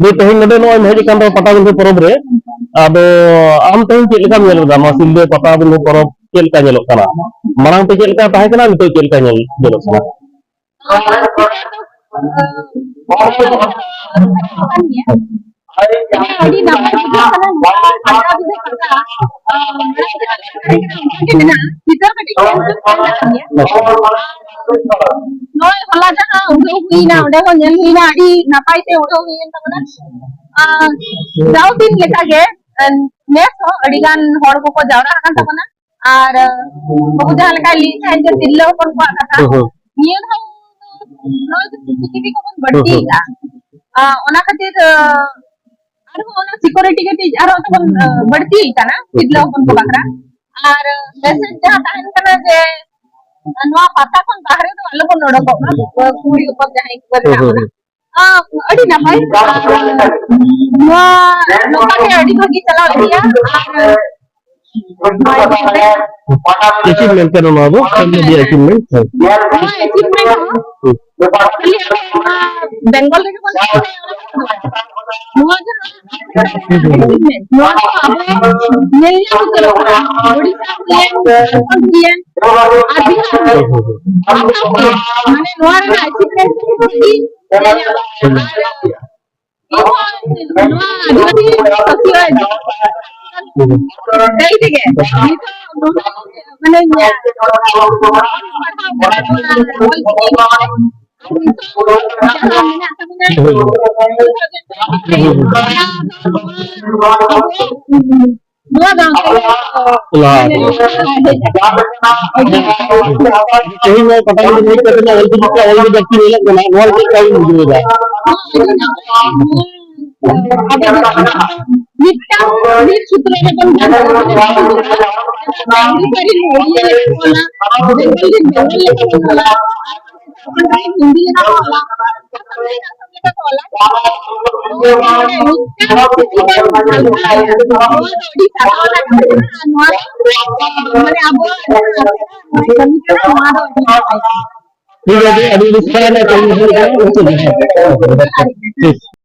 दी तेहन नडे no hedge कान पटाबिंधु परब रे आदो आम तेहन चेक लेका नेल दा मा सिलदे पटाबिंधु परब चेक लेका नेलो काना मांग पे चेक लेका ताहे काना नितो चेक लेका नेलो काना अड़ी नंबर कितना खाना भी पता कितना किधर कटी नोय हला जहां उडो हुई ना उडे को नेल हुई ना अड़ी नापाई ते उडो हुई एन तमना जाउ दिन लेका गे नेस हो अड़ी गान हड़ को जावरा हां तमना और बहु जहां लेका ली था जे दिल्लो कोन को कथा नियन हो नोय सीसीटीवी को बड्डी का ओना खातिर आरो ओना सिक्योरिटी के टीज आरो तबन बढ़ती काना दिल्लो कोन को बकरा और मैसेज जहां ताहन कना जे नवा पता कोन बाहरे तो आलो कोन नडो को पूरी ऊपर जहां एक पर अड़ी ना भाई नवा नोका के अड़ी भगी चला दिया अचीवमेंट करना वो फैमिली अचीवमेंट बेंगल रे कोन नवा नवा अब नेल करो ओडिसा हुए आदि माने नवा रे अचीवमेंट की नहीं देंगे मैंने कहीं मैं पता नहीं करना व्यक्ति नहीं लगना वॉल के कहीं नहीं होगा नित्या नीट सूत्र में पण करी होई है बोला हिंदी ना बोला ठीक है अभी